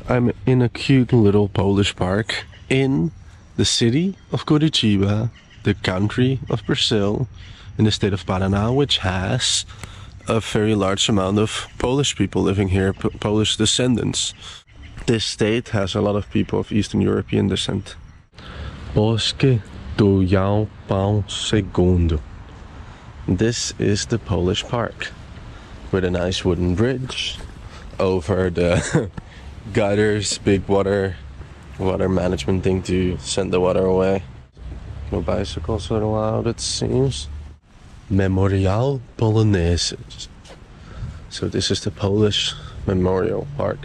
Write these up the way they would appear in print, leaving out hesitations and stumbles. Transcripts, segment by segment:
I'm in a cute little Polish park in the city of Curitiba, the country of Brazil, in the state of Paraná, which has a very large amount of Polish people living here, Polish descendants. This state has a lot of people of Eastern European descent. Bosque João Paulo II. This is the Polish park, with a nice wooden bridge over the gutters, big water management thing to send the water away. No bicycles are allowed, it seems. Memorial Polonese. So this is the Polish Memorial Park.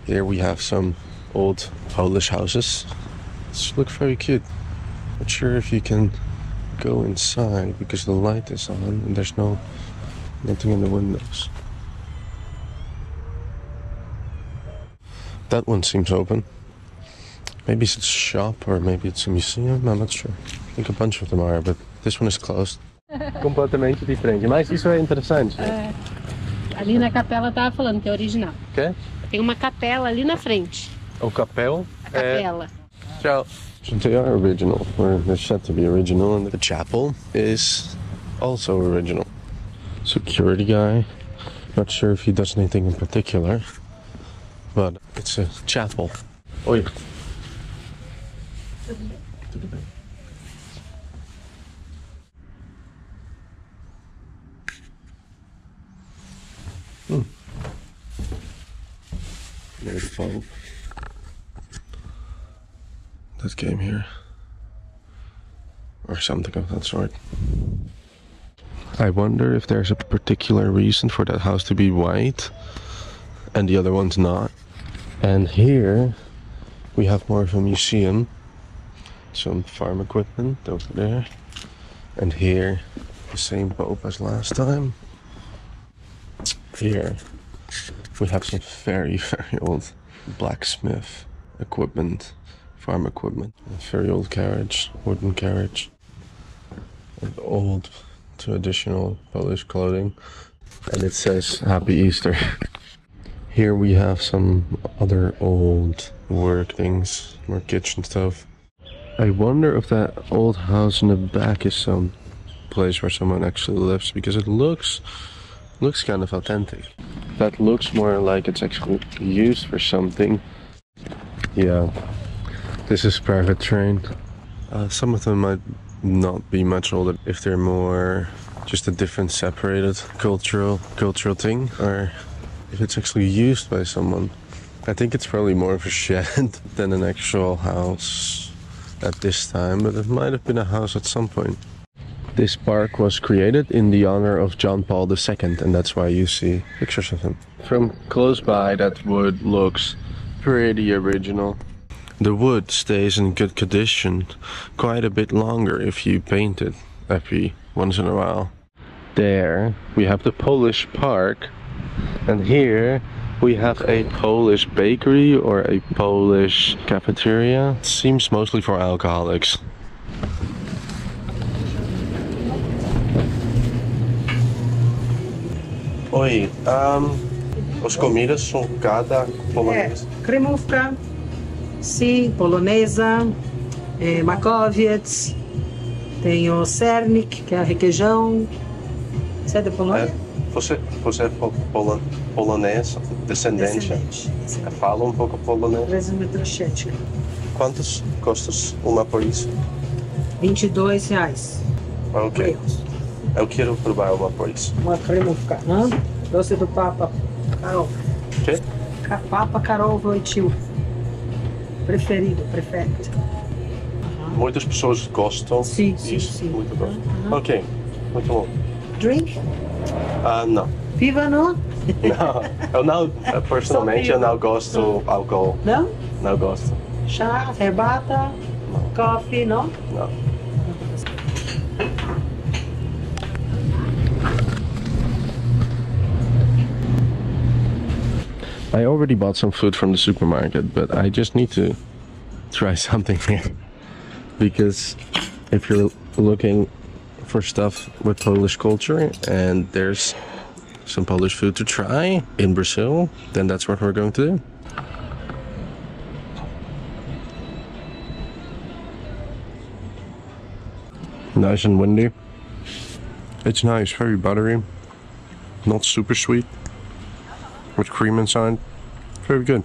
Here we have some old Polish houses. These look very cute. Not sure if you can go inside because the light is on and there's nothing in the windows. That one seems open. Maybe it's a shop or maybe it's a museum, I'm not sure. I think a bunch of them are, but this one is closed. Completamente diferente, mas isso é interessante. É. Ali na capela tava falando que é original. Okay. Tem uma capela ali na frente. O capel? A capela. Ciao. So they are original, or they're said to be original, and the chapel is also original. Security guy, not sure if he does anything in particular, but it's a chapel. Oi. There's the Pope. That came here. Or something of that sort. I wonder if there's a particular reason for that house to be white and the other one's not. And here we have more of a museum. Some farm equipment over there. And here the same Pope as last time. Here we have some very old blacksmith equipment, farm equipment, a very old carriage, wooden carriage, and old traditional Polish clothing, and it says Happy Easter. Here we have some other old work things, more kitchen stuff. I wonder if that old house in the back is some place where someone actually lives, because it looks kind of authentic. That looks more like it's actually used for something. Yeah, this is private train. Some of them might not be much older if they're more just a different separated cultural thing, or if it's actually used by someone. I think it's probably more of a shed than an actual house at this time, but it might have been a house at some point. This park was created in the honor of João Paulo II, and that's why you see pictures of him. From close by, that wood looks pretty original. The wood stays in good condition quite a bit longer if you paint it every once in a while. There we have the Polish park, and here we have a Polish bakery or a Polish cafeteria. It seems mostly for alcoholics. Oi, as comidas são cada polonesa? Kremówka, sim, polonesa, makowiec, tem o sernik, que é requeijão. Você é da Polônia? Você é polonês, descendente? Fala pouco polonês? Resume troszeczkę. Quantos custos uma por isso? R$22. Ok. Eu quero provar uma por isso. Uma kremówka, né? Doce do Papa Carol. Que? Papa Carol Wojtył. Prefere. Muitas pessoas gostam disso. Sim. Muito bom. Ok, muito bom. Drink? Não. Viva não? Não, eu não, personalmente eu não gosto álcool. Não? Não gosto. Chá, herbata, coffee, não? Não. I already bought some food from the supermarket, but I just need to try something here. Because if you're looking for stuff with Polish culture and there's some Polish food to try in Brazil, then that's what we're going to do. Nice and windy. It's nice, very buttery, not super sweet, with cream inside. Very good.